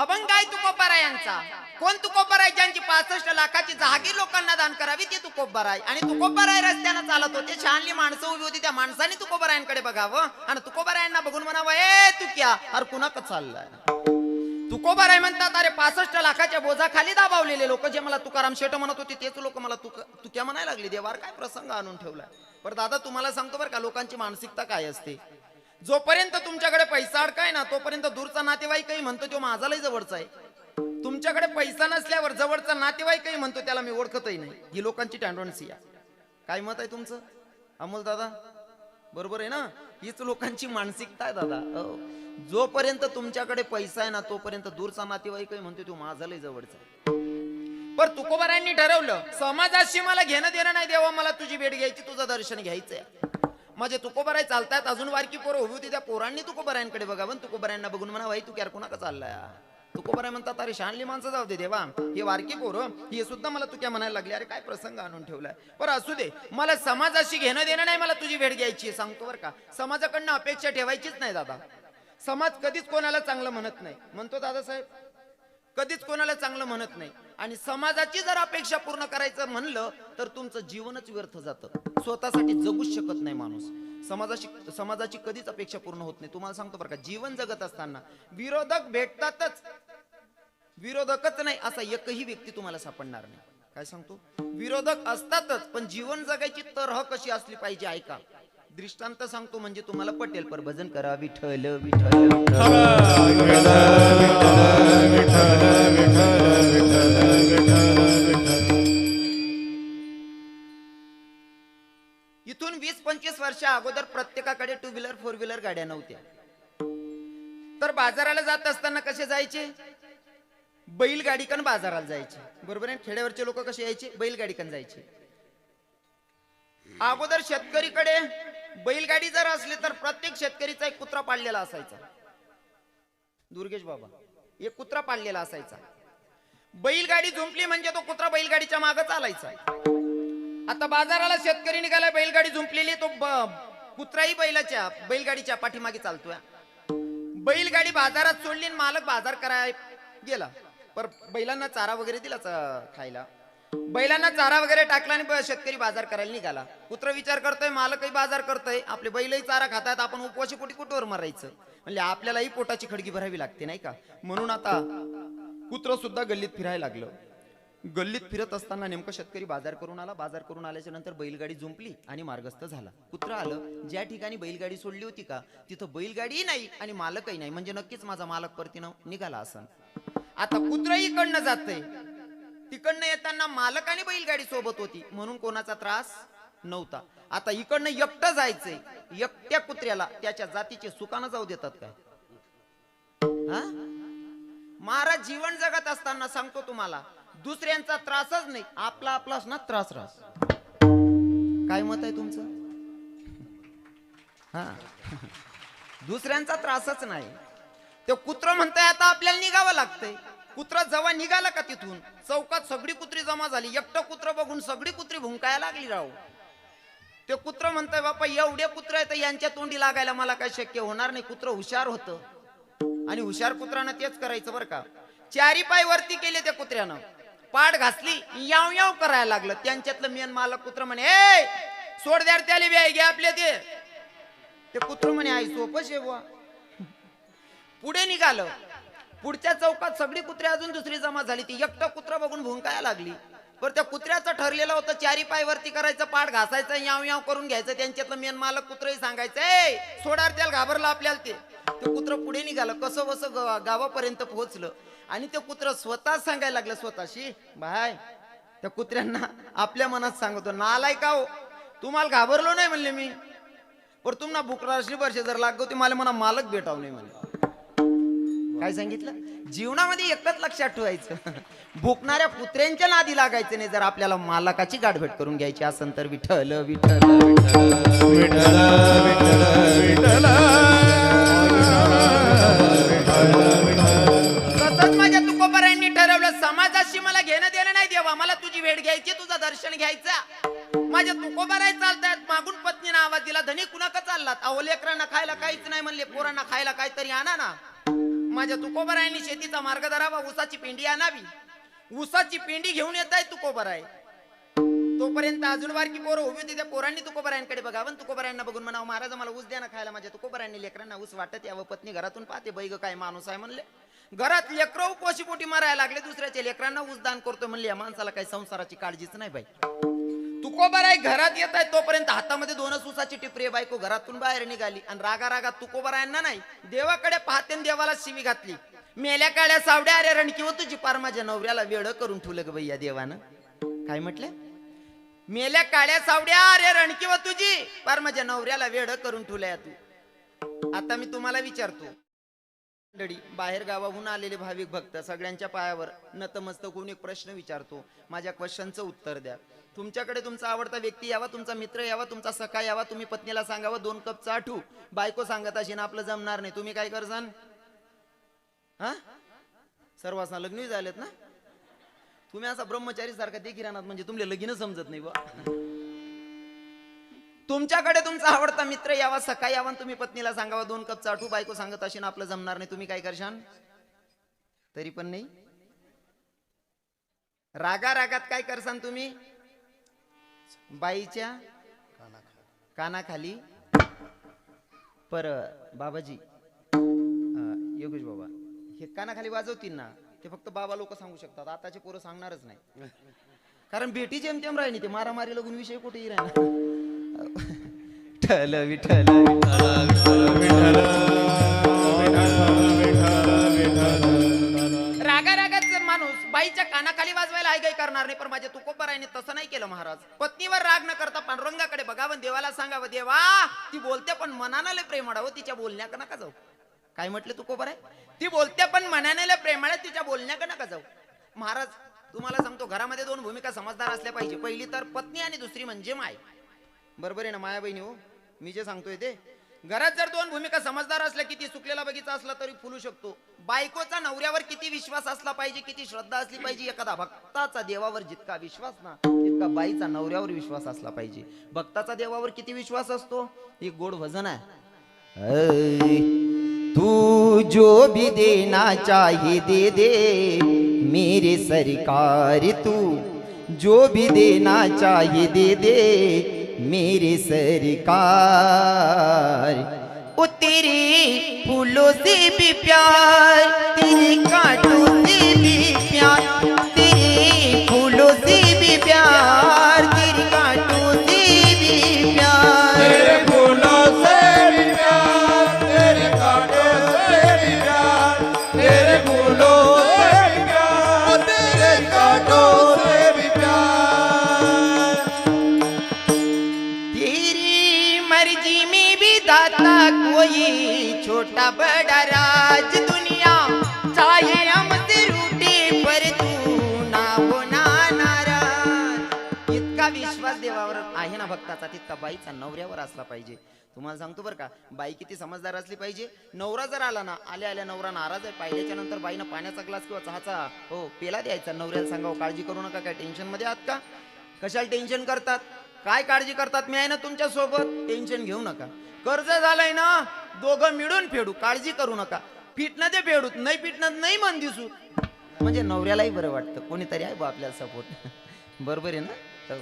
अभंग आहे तुकोबारायांचा. कोण तुकोबाराय? ज्यांची 65 लाखाची जहागीर लोकांना दान करावी ते तुकोबाराय. आणि तुकोबाराय रस्त्यानं चालत होते, छानली माणसं उभी होती, त्या माणसाने तुकोबारायांकडे बघावं आणि तुकोबारायांना बघून म्हणावं, ए तुक्या, अरे कुणाक चाललाय? तुकोबाराय म्हणतात, अरे 65 लाखाच्या बोजाखाली दाबावलेले लोक जे मला तुकाराम शेठ म्हणत होते तेच लोक मला तुक्या म्हणायला लागले. देवार काय प्रसंग आणून ठेवलाय. पण दादा तुम्हाला सांगतो बरं का, लोकांची मानसिकता काय असते. जोपर्यंत तुमच्याकडे पैसा अडकाय ना तोपर्यंत दूरचा नातेवाईकही म्हणतो तो माझा लय जवळचा आहे. तुमच्याकडे पैसा नसल्यावर जवळचा नातेवाईकही म्हणतो त्याला मी ओळखतही नाही. ही लोकांची टेंडन्सी आहे. काय मत आहे तुमचं अमोल दादा? बरोबर आहे ना? हीच लोकांची मानसिकता आहे दादा. जोपर्यंत तुमच्याकडे पैसा आहे ना तोपर्यंत दूरचा नातेवाईकही म्हणतो तो माझा लय जवळचा आहे. पण तुकोबारायांनी ठरवलं, समाजाशी मला घेणं देणं नाही, देवा मला तुझी भेट घ्यायची, तुझं दर्शन घ्यायचंय. माझे तुकोबाराय चालतात, अजून वारकी पोरं उभी होती, त्या पोरांनी तुकोबारायांकडे बघावं, तुकोबारायांना बघून म्हणा, भाई तू क्यार कोणाका चाललाय? तुकोबाराय म्हणतात, अरे शानली माणसं जाऊ दे देवा, हे वारकी पोरं हे सुद्धा मला तू क्या म्हणायला लागले. अरे काय प्रसंग आणून ठेवलाय. बरं असू दे, मला समाजाशी घेणं देणं नाही, मला तुझी भेट घ्यायची. सांगतो बरं का, समाजाकडनं अपेक्षा ठेवायचीच नाही दादा. समाज कधीच कोणाला चांगलं म्हणत नाही. म्हणतो दादासाहेब, कधीच कोणाला चांगलं म्हणत नाही. आणि समाजाची जर अपेक्षा पूर्ण करायचं म्हणलं तर तुमचं जीवनच व्यर्थ जातं. स्वतःसाठी जगूच शकत नाही माणूस. समाजाची कधीच अपेक्षा पूर्ण होत नाही. तुम्हाला सांगतो बरं का, जीवन जगत असताना विरोधक भेटतातच, विरोधकच नाही असा एकही व्यक्ती तुम्हाला सापडणार नाही. काय सांगतो? विरोधक असतातच, पण जीवन जगायची तऱ्हा कशी असली पाहिजे ऐका. दृष्टांत सांगतो म्हणजे तुम्हाला पटेल. पर भजन करा विठ्ठल विठ्ठल इथून 20-25 वर्षा अगोदर प्रत्येकाकडे 2 व्हीलर 4 व्हीलर गाड्या नव्हत्या. तर बाजाराला जात असताना कसे जायचे? बैलगाडीकन बाजाराला जायचे. बरोबर आहे? खेड्यावरचे लोक कसे यायचे? बैलगाडीकन जायचे. अगोदर शेतकरीकडे बैलगाडी जर असली तर प्रत्येक शेतकरीचा एक कुत्रा पाळलेला असायचा. दुर्गेश बाबा, एक कुत्रा पाळलेला असायचा. बैलगाडी झुंपली म्हणजे तो कुत्रा बैलगाडीच्या मागे चालायचा. आता बाजाराला शेतकरी निघाला, बैलगाडी झुंपलेली, तो कुत्राही बैलगाडीच्या पाठीमागे चालतोय. बैलगाडी बाजारात सोडली, मालक बाजार करायला गेला. पर बैलांना चारा वगैरे दिला खायला. बैलांना चारा वगैरे टाकला आणि शेतकरी बाजार करायला निघाला. कुत्र विचार करतोय, मालकही बाजार करतोय, आपले बैलही चारा खातात, आपण उपवाशी पोटी कुठवर मरायचं? म्हणजे आपल्यालाही पोटाची खडगी भरावी लागते नाही का? म्हणून आता कुत्र सुद्धा गल्लीत फिरायला लागलं. गल्लीत फिरत असताना नेमकं शेतकरी बाजार करून आला. बाजार करून आल्याच्या नंतर बैलगाडी जुंपली आणि मार्गस्थ झाला. कुत्र आलं, ज्या ठिकाणी बैलगाडी सोडली होती का तिथं बैलगाडी नाही आणि मालकही नाही, म्हणजे नक्कीच माझा मालक परतीनं निघाला असन. आता कुत्रही इकडनं जातंय, तिकडनं येताना मालक आणि बैलगाडी सोबत होती म्हणून कोणाचा त्रास नव्हता. आता इकडनं एकटं जायचंय, एकट्या कुत्र्याला त्याच्या जातीचे सुकानं जाऊ देतात काय? हा महाराज, जीवन जगत असताना सांगतो तुम्हाला, दुसऱ्यांचा त्रासच नाही, आपला आपलाच ना त्रास रास. काय मत आहे तुमचं? हा दुसऱ्यांचा त्रासच नाही. ते कुत्र म्हणताय आता आपल्याला निघावं लागतंय. कुत्रा जेव्हा निघाला का तिथून चौकात सगळी कुत्री जमा झाली. एकटं कुत्र बघून सगळी कुत्री भुंकायला लागली राव. ते कुत्र म्हणताय, बापा एवढे कुत्र आहेत यांच्या तोंडी लागायला मला काय शक्य होणार नाही. कुत्र हुशार होतं आणि हुशार कुत्रानं तेच करायचं बरं का. 4 पाय वरती केले त्या कुत्र्यानं, पाठ घासली, याव याव करायला लागलं. त्यांच्यातलं मेन मालक कुत्र म्हणे, ए सोड द्यार त्याला बी घे आपले. ते कुत्र म्हणे, आई सोपं शेवा. पुढे निघालं. पुढच्या चौकात सगळी कुत्रे अजून दुसरी जमा झाली. ती एकटं कुत्र बघून भुंकायला लागली. पण त्या कुत्र्याचं ठरलेलं होतं 4 पाय वरती करायचं, पाठ घासायचं, याव याव करून घ्यायचं. त्यांच्यातलं मेन मालक कुत्रही सांगायचं, ए सोडार त्याला, घाबरलं आपल्याला. ते कुत्र पुढे निघालं. कसं बसं गावापर्यंत पोहोचलं आणि ते कुत्र स्वतः सांगायला लागलं स्वतःशी, बाय त्या कुत्र्यांना आपल्या मनात सांगतो, नालाय का हो, तुम्हाला घाबरलो नाही म्हणले मी, पण तुम्हाला भुकराशी वर्ष जर लागतो मला म्हणा मालक भेटाव नाही म्हणले. काय सांगितलं? जीवनामध्ये एकच लक्षात ठेवायचं, भुकणाऱ्या कुत्र्यांच्या नादी लागायचं नाही. जर आपल्याला मालकाची गाठभेट करून घ्यायची असेल तर विठ्ठल विठ्ठल विठ्ठल विठ्ठल. तसंच माझ्या तुकोबारायांनी ठरवलं, समाजाशी मला घेणं देणं नाही देवा, मला तुझी भेट घ्यायची, तुझं दर्शन घ्यायचं. माझ्या तुकोबाराय चालतायत, मागून पत्नीने आवाज दिला, धनी कुणाक चाललात? अहो लेकरांना खायला काहीच नाही म्हणले, पोरांना खायला काहीतरी आणा ना. माझ्या तुकोबरायांनी शेतीचा मार्ग धरावा, ऊसाची पेंडी आणावी. ऊसाची पेंडी घेऊन येत आहे तुकोबराय. तोपर्यंत अजून बारकी पोरं उभी होती, त्या पोरांनी तुकोबरायांकडे बघावं, तुकोबरायांना बघून म्हणावं, महाराज मला ऊस द्या ना खायला. माझ्या तुकोबरायांनी लेकरांना ऊस वाटत यावं. पत्नी घरातून पाहते, बैग काय माणूस आहे म्हणले. घरात लेकरं पोशी पोटी मारायला लागले, दुसऱ्याच्या लेकरांना ऊस दान करतो म्हणले. या माणसाला काही संसाराची काळजीच नाही बाई. तुकोबराय घरात येत आहे तोपर्यंत हातामध्ये 2 ऊसाची टिपरी. बायको घरातून बाहेर निघाली आणि रागा रागात तुकोबरायांना नाही देवाकडे पाहते, देवाला शिवी घातली. मेल्या काळ्या सावड्या, अरे रणकीव तुझी पार माझ्या नवऱ्याला वेळ करून ठेवलं ग बाई या देवानं. काय म्हटलं? मेल्या काळ्या सावड्या, अरे रणकीव तुझी पार माझ्या नवऱ्याला वेळ करून ठेवलंय तू. आता मी तुम्हाला विचारतो, बाहेर गावाहून आलेले भाविक भक्त सगळ्यांच्या पायावर नतमस्तक होऊन एक प्रश्न विचारतो. माझ्या क्वेश्चनचं उत्तर द्या. तुमच्याकडे तुमचा आवडता व्यक्ती यावा, तुमचा मित्र यावा, तुमचा सखा यावा. तुम्ही पत्नीला सांगावं 2 कप चहा ठेवू. बायको सांगत अशी ना आपलं जमणार नाही. तुम्ही काय करसान? हा, सर्वांना लग्न झालेत ना. तुम्ही असा ब्रह्मचारी सारखा देखील राहणार म्हणजे तुमले लगीन समजत नाही बा. तुमच्याकडे तुमचा आवडता मित्र यावा, सखा यावा, तुम्ही पत्नीला सांगावा 2 कप चहा ठेवू. बायको सांगत अशी ना आपलं जमणार नाही. तुम्ही काय करशान? तरी पण नाही. रागा रागात काय करसान तुम्ही? बाईच्या कानाखाली पर बाबाजी योगेश बाबा हे कानाखाली वाजवतील ना, ते फक्त बाबा लोक सांगू शकतात. आताचे पोरं सांगणारच नाही, कारण भेटी जेमतेम राहिली. ते मारामारी लगून विषय कुठेही राहिला. ठल विठल रागा रागात माणूस बाईच्या कानाखाली वाजवायला आई गाय करणार नाही. पण माझ्या तुकोबरायाने तसं नाही केलं महाराज. पत्नीवर राग न करता पांडुरंगाकडे बघावं, देवाला सांगावं, देवा ती बोलते पण मनानं लय प्रेमळ हो, तिच्या बोलण्याकडे नका जाऊ. काय म्हटलं तुकोबराय? ती बोलते पण मनाने लय प्रेमळ आहे, तिच्या बोलण्याकडे नका जाऊ. महाराज तुम्हाला सांगतो, घरामध्ये 2 भूमिका समजदार असल्या पाहिजे. पहिली तर पत्नी आणि दुसरी म्हणजे माय. बरोबर आहे ना माया बहिणी? हो, मी जे सांगतोय ते. घरात जर 2 भूमिका समजदार असल्या, किती सुकलेला बगीचा असला तरी फुलू शकतो. बायकोचा नवऱ्यावर किती विश्वास असला पाहिजे, किती श्रद्धा असली पाहिजे. एखादा भक्ताचा देवावर जितका विश्वास ना, तितका बाईचा नवऱ्यावर विश्वास असला पाहिजे. भक्ताचा देवावर किती विश्वास असतो? एक गोड भजन आहे, तू जो भी देना चाहे दे दे मेरे सरकार, तू जो भी देना चाहे दे दे मेरे सरकार. ओ तेरे फूलों से भी प्यार, तेरे कांटों से भी प्यार, तेरे फूलों से भी प्यार, तेरे कांटों से भी प्यार, तेरे फूलों से भी प्यार, तेरे कांटों से भी प्यार, तेरे फूलों से भी प्यार, तेरे कांटों से भी प्यार. तेरी मर्जी में भी दाता कोई छोटा बड़ा राज दुनिया, चाहे हमसे रूठे पर तू ना होना नाराज. इतका विश्वास देवावर आहे ना भक्ताचा, तितका बाईचा नवऱ्यावर असला पाहिजे. तुम्हाला सांगतो बरं का, बाई किती समजदार असली पाहिजे. नवरा जर आला ना, आल्या आल्या नवरा नाराज आहे, पाहिल्याच्या नंतर बाईनं पाण्याचा ग्लास किंवा चहाचा हो पेला द्यायचा. नवऱ्याला सांगावं काळजी करू नका, काय टेन्शन मध्ये आहात का? कशाला टेन्शन करतात? काय काळजी करतात? मी आहे ना तुमच्या सोबत, टेन्शन घेऊ नका. कर्ज झालंय ना, दोघं मिळून फेडू, काळजी करू नका. फिटणं ते फेडूत, नाही फिटणं नाही मन दिसू. म्हणजे नवऱ्यालाही बरं वाटतं, कोणीतरी आहे बा आपल्याला सपोर्ट. बरोबर आहे ना?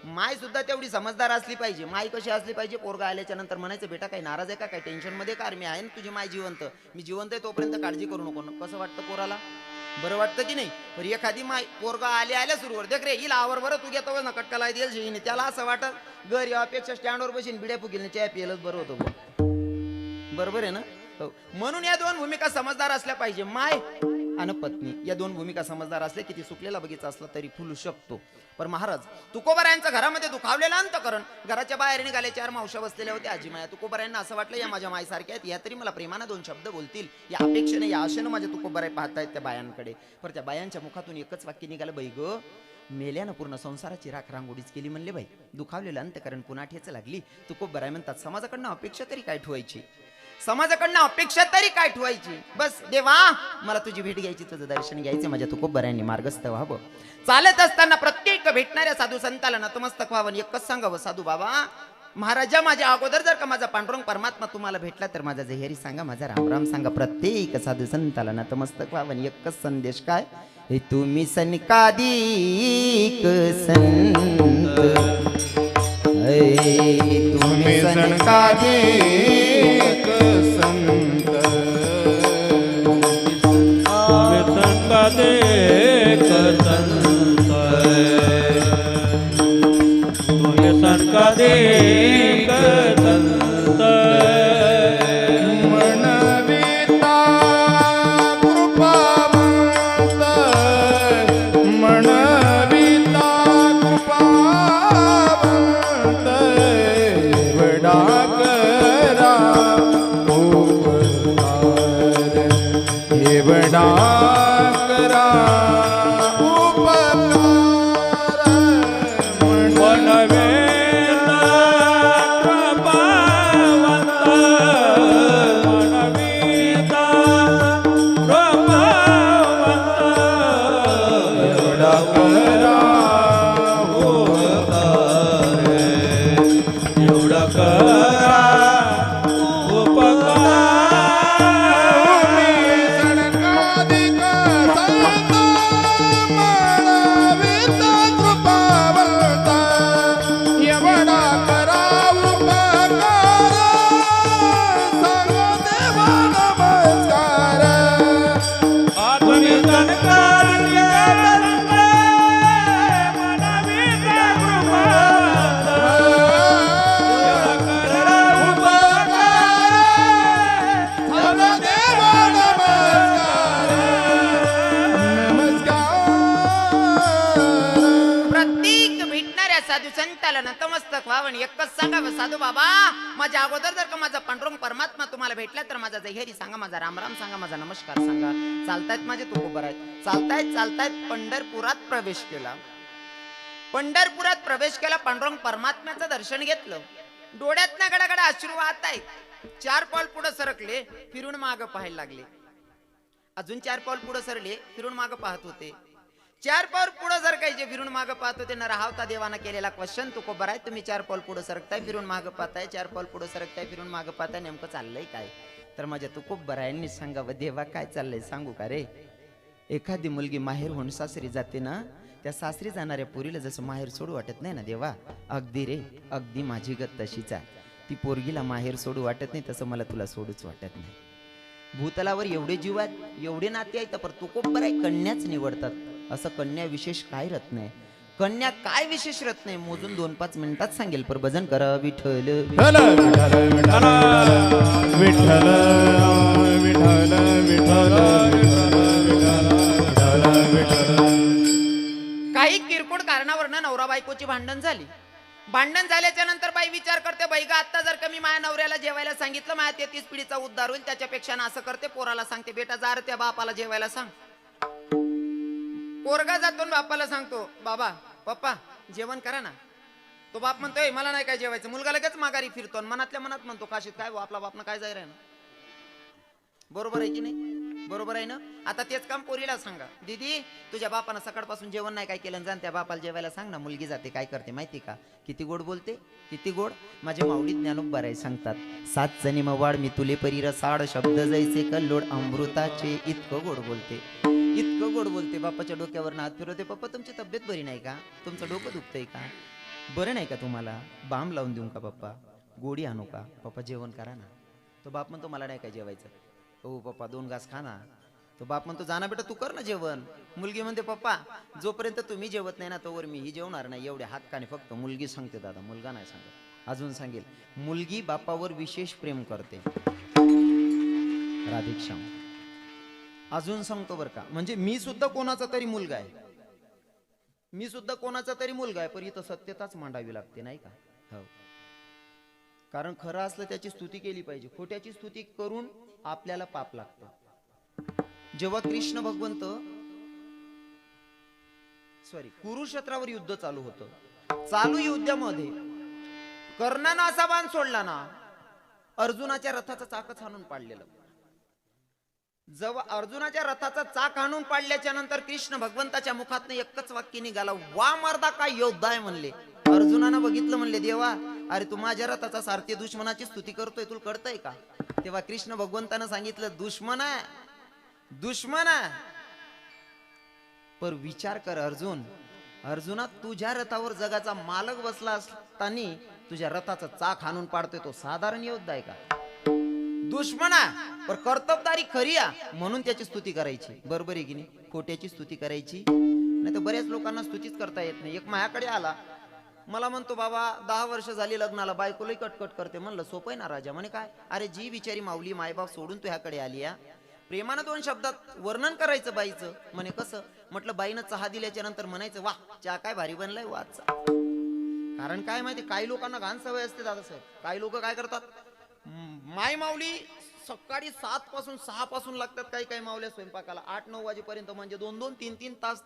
माय सुद्धा तेवढी समजदार असली पाहिजे. माय कशी असली पाहिजे? पोरगा आल्याच्या नंतर म्हणायचं, बेटा काही नाराज आहे का, काही टेन्शन मध्ये का? मी आहे ना तुझी माय जिवंत, मी जिवंत आहे तोपर्यंत काळजी करू नको. कसं वाटतं पोराला? बरं वाटतं की नाही? पण एखादी माय पोरगा आल्या सुरूवर देख रे हिला आवर बरं, तू घेतो ना कटकाला देईल, त्याला असं वाटत घरी अपेक्षा स्टँडवर बसून बिड्या फुकील चहा पियलच बरं होतं. बरोबर आहे ना? म्हणून या 2 भूमिका समजदार असल्या पाहिजे, माय आणि पत्नी. या 2 भूमिका समजदार असल्या, किती सुकलेला बगीचा असला तरी फुलू शकतो. पण महाराज तुकोबरायांच्या घरामध्ये दुखावलेलं अंतकरण. घराच्या बाहेर निघाले, 4 मावश्या बसलेल्या होत्या, आजी माया. तुकोबरायांना असं वाटलं या माझ्या मायसारख्या आहेत, या तरी मला प्रेमानं 2 शब्द बोलतील. या अपेक्षेने, या आशेनं माझ्या तुकोबराय पाहतायत त्या बायांकडे. पण त्या बायांच्या मुखातून एकच वाक्य निघालं, बाई ग मेल्यानं पूर्ण संसाराची राख रांगोळीच केली म्हणले बाई. दुखावलेलं अंतकरण पुन्हा ठेच लागली. तुकोबराय म्हणतात, समाजाकडनं अपेक्षा तरी काय ठेवायची? समाजाकडनं अपेक्षा तरी काय ठेवायची? बस देवा मला तुझी भेट घ्यायची, तुझं दर्शन घ्यायचं, माझ्या तुकोबरायांनी मार्गस्थ व्हावं. चालत असताना प्रत्येक भेटणाऱ्या साधू संताला नतमस्तक व्हावं. एकच सांगावं, साधू बाबा महाराजा माझ्या अगोदर जर का माझा पांडुरंग परमात्मा तुम्हाला भेटला तर माझा जहेरी सांगा, माझा रामराम सांगा. प्रत्येक साधू संताला नतमस्तक व्हावं. एकच संदेश काय, हे तुम्ही सनकादिक संत, तुम्ही सनकादिक संत, संकादिक संत, तुम्ही संकादिक संत. म्हणविता कृपावंत, म्हणविता कृपावंत, एवढा करा उपकार, एवढा करा उपकार. मनवेता प्रभावंत, मनवेता प्रभावंत, एवढा करा उपकार, एवढा करा उपकार. सनकादिक संत, म्हणविता कृपावंत, एवढा करा उपकार, सांगा देवा नमस्कार. तुम्ही संकादिक संत, मनवेता प्रभावंत, एवढा करा सांगा देवा नमस्कार. नमस्कार. प्रत्येक भेटणाऱ्या साधू संताला नतमस्तक व्हावं आणि एकच सांगावं, साधू बाबा माझ्या अगोदर जर का माझा पांडुरंग परमात्मा तुम्हाला भेटला तर माझा जयहरी सांगा, माझा रामराम सांगा, माझा नमस्कार सांगा. चालतायत माझे तुकोबर आहेत, चालतायत पंढरपुरात प्रवेश केला. पंढरपुरात प्रवेश केला, पांडुरंग परमात्म्याचं दर्शन घेतलं. डोळ्यात ना गडागडा अश्रू वाहत आहेत. 4 पाऊल पुढे सरकले, फिरून माग पाहायला लागले. अजून 4 पाऊल पुढे सरले, फिरून माग पाहत होते. 4 पाऊल पुढे सरकायचे, फिरून माग पाहत होते. न राहता देवाना केलेला क्वेश्चन, तुकोबर आहे तुम्ही 4 पाऊल पुढे सरकताय, फिरून माग पाहताय, 4 पाऊल पुढे सरकताय, फिरून माग पाहताय, नेमकं चाललंय काय? तर माझ्या तुकोबरायांनी सांगावं, देवा काय चाललंय सांगू का रे? एखादी मुलगी माहेर होऊन सासरी जाते ना, त्या सासरी जाणाऱ्या पोरीला जसं माहेर सोडू वाटत नाही ना देवा, अगदी रे, अगदी माझी गत तशीच आहे. ती पोरगीला माहेर सोडू वाटत नाही तसं मला तुला सोडूच वाटत नाही. भूतलावर एवढे जीव आहेत, एवढे नाते आहेत, पर तुकोबर आहे कन्याच निवडतात. असं कन्या विशेष काय रत्न आहे? कन्या काय विशेष रत्न आहे? मोजून 2-5 मिनिटात सांगेल, पर भजन करा. विठ्ठल विठ्ठल विठ्ठल विठ्ठल विठ्ठल विठ्ठल विठ्ठल विठ्ठल. काही किरकोळ कारणावरनं नवरा बायकोची भांडण झाली. भांडण झाल्याच्या नंतर बाई विचार करते, बाई गा आता जर का मी माझ्या नवऱ्याला जेवायला सांगितलं, माझ्या 33 पिढीचा उद्धार होईल. त्याच्यापेक्षा ना असं करते, पोराला सांगते, बेटा जा रे त्या बापाला जेवायला सांग. पोरगा जातो बापाला सांगतो, बाबा पप्पा जेवण करा ना. तो बाप म्हणतोय मला नाही काय जेवायचं. मुलगा लगेच माघारी फिरतो, मनातल्या मनात म्हणतो, काशीत काय आपला बाप ना काय जाय रे ना. बरोबर आहे की नाही? बरोबर आहे ना. आता तेच काम पोरीला सांगा, दीदी तुझ्या बापानं सकाळपासून जेवण नाही काय केलं, जाण त्या बापाला जेवायला सांग ना. मुलगी जाते, काय करते माहिती का? किती गोड बोलते, किती गोड. माझे माऊली ज्ञानोबा सांगतात, 7 जणी मवाड मी तुले परी रसाड, शब्द जैसे कल्लोड अमृताचे. इतकं गोड बोलते, इतकं गोड बोलते. बापाच्या डोक्यावर हात फिरवते, पप्पा तुमची तब्येत बरी नाही का? तुमचं डोकं दुखतंय का? बरं नाही का तुम्हाला? बाम लावून देऊ का पप्पा? गोडी आणू का? पप्पा जेवण करा ना. तो बाप म्हणतो मला नाही काय जेवायचं. हो पप्पा 2 घास खा ना. तो बाप म्हणतो जाना बेटा तू कर ना जेवण. मुलगी म्हणते पप्पा जोपर्यंत तुम्ही जेवत नाही ना तोवर मीही जेवणार नाही. एवढ्या हक्काने फक्त मुलगी सांगते दादा, मुलगा नाही सांगत. अजून सांगेल, मुलगी बापावर विशेष प्रेम करते. राधेश्याम अजून सांगतो बरं का, म्हणजे मी सुद्धा कोणाचा तरी मुलगा आहे, मी सुद्धा कोणाचा तरी मुलगा आहे, पण इथं सत्यताच मांडावी लागते नाही का? हो, कारण खरं असलं त्याची स्तुती केली पाहिजे, खोट्याची स्तुती करून आपल्याला पाप लागतं. जेव्हा कृष्ण भगवंत कुरुक्षेत्रावर युद्ध चालू होतं, चालू युद्धामध्ये कर्णानं असा बाण सोडला ना, अर्जुनाच्या रथाचं चाकच हाणून पाडलेलं. जेव्हा अर्जुनाच्या रथाचा चाक हाणून पाडल्याच्या नंतर कृष्ण भगवंताच्या मुखातनं एकच वाक्य निघाला, वा मर्दा काय योद्धा आहे म्हणले. अर्जुनानं बघितलं, म्हणले देवा अरे तू माझ्या रथाचा सारथी दुश्मनाची स्तुती करतोय, तुला कळतंय का? तेव्हा कृष्ण भगवंतानं सांगितलं दुश्मन आहे, दुश्मन आहे. पर विचार कर अर्जुन, अर्जुना तुझ्या रथावर जगाचा मालक बसला असताना तुझ्या रथाचं चाक हाणून पाडतोय, तो साधारण योद्धा आहे का? दुश्मन आहे पर कर्तबदारी खरी आहे म्हणून त्याची स्तुती करायची. बरोबर आहे की नाही? खोट्याची स्तुती करायची नाही. तर बऱ्याच लोकांना स्तुतीच करता येत नाही. एक माझ्याकडे आला, मला म्हणतो बाबा 10 वर्ष झाली लग्नाला, बायकोलाही कटकट करते. म्हणलं सोपं आहे ना राजा? म्हणे काय? अरे जी बिचारी माऊली मायबाप सोडून तुझ्याकडे आली या, प्रेमानं 2 शब्दात वर्णन करायचं बाईचं. म्हणे कसं? म्हटलं बाईनं चहा दिल्याच्या नंतर म्हणायचं वा चहा काय भारी बनलाय वाचा. कारण काय माहिती, काही लोकांना घाण सवय असते दादासाहेब. काही लोक काय करतात, माय माऊली सकाळी 7 पासून 6 पासून लागतात काही काही माऊल्या स्वयंपाकाला, 8-9 वाजेपर्यंत, म्हणजे 2-2, 3-3 तास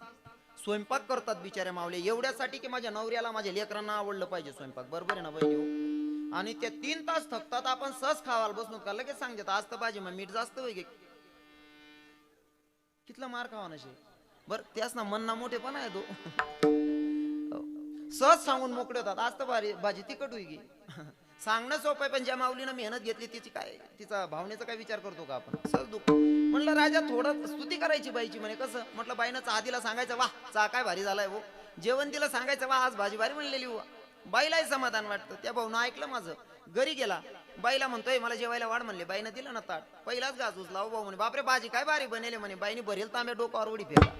स्वयंपाक करतात बिचाऱ्या माऊल्या, एवढ्यासाठी की माझ्या नवऱ्याला माझ्या लेकरांना आवडलं पाहिजे स्वयंपाक. बरोबर आहे ना बहिणी हो? आणि त्या 3 तास थकतात, आपण सहज खावायला बसलो का लगेच सांगतात आज तर पाहिजे मग मीठ जास्त होई गे, कितला मार खावा नशे. बर त्याच ना मन ना मोठेपण आहे तो. सहज सांगून मोकळे होतात आज तर भाजी तिखट होई गे. सांगणं सोपं आहे पण ज्या माऊलीनं मेहनत घेतली तिची काय, तिचा भावनेचा काय विचार करतो का आपण? सहज दुःख. म्हणलं राजा थोडं स्तुती करायची बाईची. म्हणे कसं? म्हटलं बाईनं चहा दिला सांगायचं वा चहा काय भारी झालाय हो. जेवण दिलं सांगायचं वा आज भाजी भारी म्हणलेली हो. बाईलाही समाधान वाटतं. त्या भाऊनं ऐकलं माझं, घरी गेला, बाईला म्हणतोय मला जेवायला वाढ म्हणले, बाईनं दिलं ना ताट, पहिलाच गाज उचला. भाऊ म्हणे बापरे भाजी काय भारी बनेले म्हणे. बाईने भरेल तांब्या डोकावर उडी फेरला.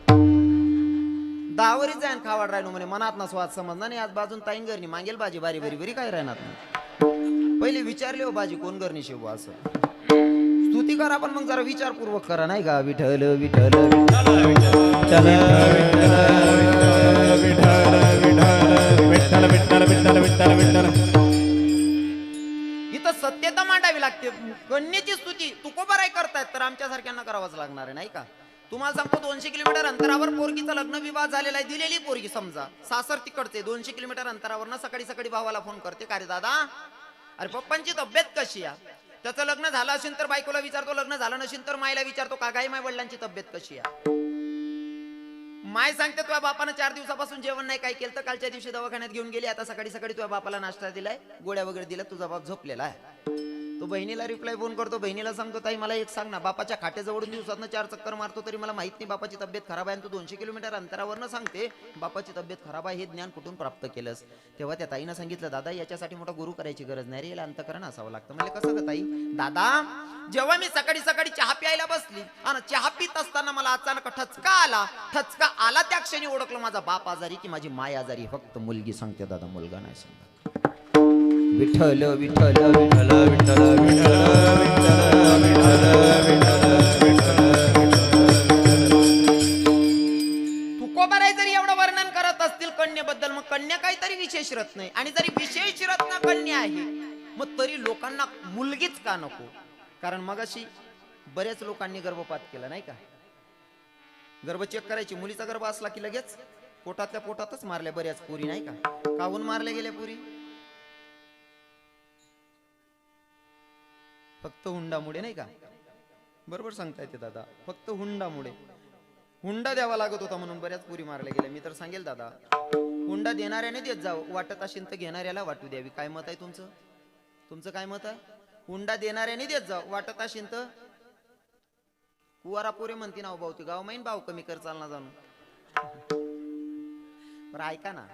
10 वरीच जाईन खावाड राहिलो म्हणे, मनात ना स्वाद समजला नाही. आज बाजून ताईन घरनी मागेल भाजी भारी भरी भरी काय राहणार नाही. पहिले विचारले हो भाजी कोण घरनी शेव असं. स्तुती करा पण मग जरा विचारपूर्वक करा नाही का? विठ्ठल विठ्ठल इथं सत्यता मांडावी लागते. कन्येची स्तुती तुकोबाराय करतायत तर आमच्या सारख्यांना करावंच लागणार आहे नाही का? तुम्हाला सांगतो 200 किलोमीटर अंतरावर पोरगीचा लग्न विवाह झालेला आहे. दिलेली पोरगी समजा सासर तिकडचे 200 किलोमीटर अंतरावर ना सकाळी सकाळी भावाला फोन करते, का रे दादा अरे पप्पांची तब्येत कशी आहे? त्याचं लग्न झालं असेल तर बायकोला विचारतो, लग्न झालं नसेल तर मायला विचारतो का गाई माय वडिलांची तब्येत कशी आहे? माय सांगते तुझ्या बापानं 4 दिवसापासून जेवण नाही काय केलं तर कालच्या दिवशी दवाखान्यात घेऊन गेली, आता सकाळी सकाळी तुझ्या बापाला नाश्ता दिलाय, गोळ्या वगैरे दिला, तुझा बाप झोपलेला आहे. तो बहिणीला रिप्लाय फोन करतो, बहिणीला सांगतो ताई मला एक सांग ना, बापाच्या खाट्याजवळून दिवसातनं 4 चक्कर मारतो तरी मला माहित नाही बापाची तब्येत खराब आहे आणि तू 200 किलोमीटर अंतरावरनं सांगते बापाची तब्येत खराब आहे, हे ज्ञान कुठून प्राप्त केलंस? तेव्हा त्या ताईनं सांगितलं दादा याच्यासाठी मोठा गुरु करायची गरज नाही रे, याला अंतकरण असावं लागतं. म्हणजे कसं ग ताई? दादा जेव्हा मी सकाळी सकाळी चहा प्यायला बसली आणि चहा पित असताना मला अचानक ठचका आला त्या क्षणी ओळखलं माझा बाप आजारी की माझी माय आजारी. फक्त मुलगी सांगते दादा, मुलगा नाही सांगत. विठ्ठल विठ्ठल विठ्ठल विठ्ठल तुकोबाराय जरी एवढं वर्णन करत असतील कन्येबद्दल, मग कन्या काहीतरी विशेष रत्न नाही. आणि जरी विशेष रत्न कन्या आहे मग तरी लोकांना मुलगीच का नको? कारण मगाशी बऱ्याच लोकांनी गर्भपात केला नाही का? गर्भ चेक करायची, मुलीचा गर्भ असला की लगेच पोटातल्या पोटातच मारल्या बऱ्याच पुरी नाही का? काहून मारल्या गेल्या पुरी? फक्त हुंडामुळे नाही का? बरोबर सांगता येते दादा, फक्त हुंडामुळे. हुंडा द्यावा लागत होता म्हणून बऱ्याच पुरी मारल्या गेल्या. मी तर सांगेल दादा, हुंडा देणाऱ्याने देत जाऊ, वाटत असेल तर घेणाऱ्याला वाटू द्यावी. काय मत आहे तुमचं? तुमचं काय मत आहे? हुंडा देणाऱ्याने देत जाऊ, वाटत असेल तर कुवारा पोरे म्हणते ना भाऊ, ते गाव माहीन भाव कमी कर चालना जाणून. बरं ऐका ना,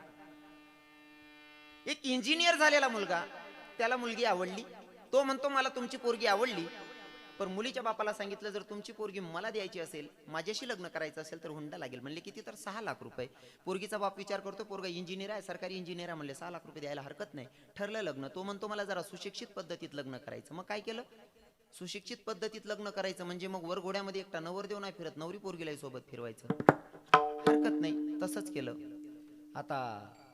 एक इंजिनियर झालेला मुलगा, त्याला मुलगी आवडली, तो म्हणतो मला तुमची पोरगी आवडली, पण मुलीच्या बापाला सांगितलं जर तुमची पोरगी मला द्यायची असेल, माझ्याशी लग्न करायचं असेल तर हुंडा लागेल. म्हणले किती? तर 6 लाख रुपये. पोरगीचा बाप विचार करतो, पोरगा इंजिनियर आहे, सरकारी इंजिनियर आहे, म्हणले 6 लाख रुपये द्यायला हरकत नाही. ठरलं लग्न. तो म्हणतो मला जरा सुशिक्षित पद्धतीत लग्न करायचं. मग काय केलं? सुशिक्षित पद्धतीत लग्न करायचं म्हणजे मग वर घोड्यामध्ये एकटा नवरदेव नाही फिरत, नवरी पोरगीला सोबत फिरवायचं, हरकत नाही. तसंच केलं. आता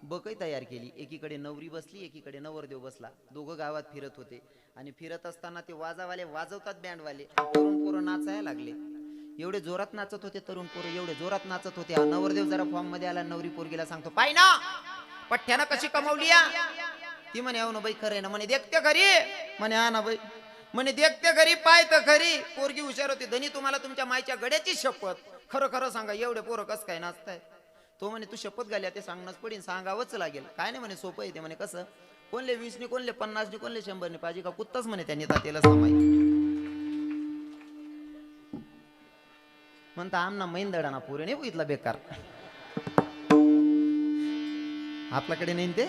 बकई तयार केली, एकीकडे नवरी बसली, एकीकडे नवरदेव बसला. दोघं गावात फिरत होते आणि फिरत असताना ते वाजावाले वाजवतात, बँडवाले. तरुण पोरं नाचायला लागले. एवढे जोरात नाचत होते तरुण पोरं, एवढे जोरात नाचत होते. नवरदेव जरा फॉर्म मध्ये आला, नवरी पोरगीला सांगतो पाय ना पठ्ठ्यानं कशी कमावली या? ती म्हणे हो ना बाई खरं आहे ना. म्हणे देखते घरी? म्हणे हा ना बाई. म्हणे देखते घरी पाय तर खरी. पोरगी हुशार होती. धनी तुम्हाला तुमच्या मायच्या गड्याची शपथ, खरं खरं सांगा एवढे पोरं कस काय नाचताय? तो म्हणे तू शपथ घाल्या ते सांगणंच पडेल, सांगावंच लागेल. काय नाही म्हणे सोपं येते. म्हणे कसं? कोणले 20 कोणले 50 कोणले 100 पाहिजे का कुत्ताच म्हणे त्यांनी तातेला समाई म्हणता आमना मैंदडाना पुरे नाही बघितला बेकार आपल्याकडे नाही ते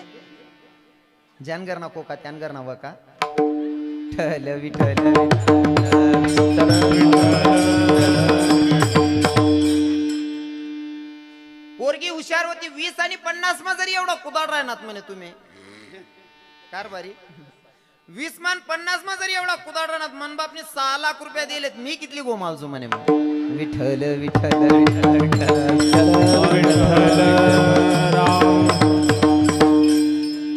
जानगर ना कोका त्यांगर ना वका ठल विठल पोरगी हुशार होती 20 आणि 50 मा जरी एवढा कुदाड राहणार म्हणे तुम्ही कारभारी 20 मान 50 मा जरी एवढा कुदाड राहणार मन बापने 6 लाख रुपये दिलेत मी कितली गोमालजो म्हणे विठल विठल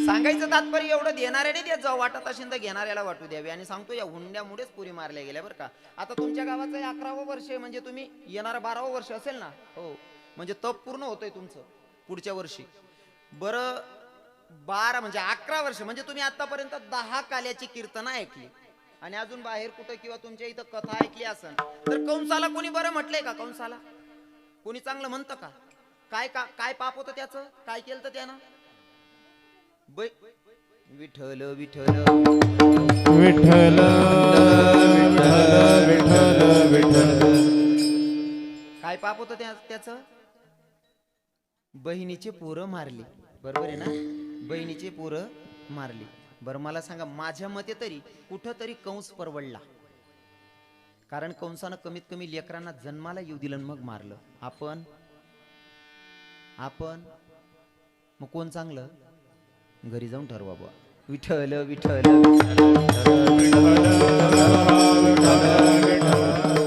सांगायचं तात्पर्य एवढं देणाऱ्याने देत जाऊ वाटत असेल तर घेणाऱ्याला वाटू द्यावी आणि सांगतो या हुंड्यामुळेच पुरी मारल्या गेल्या बरं का आता तुमच्या गावाचं 11वं वर्ष आहे म्हणजे तुम्ही येणारं 12वं वर्ष असेल ना हो म्हणजे तप पूर्ण होतंय तुमचं पुढच्या वर्षी बरं 12 म्हणजे 11 वर्ष म्हणजे तुम्ही आतापर्यंत 10 काल्याची कीर्तन ऐकली आणि अजून बाहेर कुठं किंवा तुमच्या इथं कथा ऐकली असन तर कंसाला कोणी बरं म्हटलंय का कंसाला कोणी चांगलं म्हणतं का काय पाप होतं त्याचं काय केलं तर त्यानं विठ्ठल विठ्ठल विठ्ठल विठ्ठल विठ्ठल विठ्ठल काय पाप होतं त्याचं बहिणीचे पोरं मारली बरोबर आहे ना बहिणीचे पोरं मारली बरं मला सांगा माझ्या मते तरी कुठंतरी कंस परवडला कारण कंसानं कमीत कमी लेकरांना जन्माला येऊ दिलं मग मारलं आपण मग कोण चांगलं घरी जाऊन ठरवा बुवा विठ्ठल विठ्ठल विठ्ठल विठ्ठल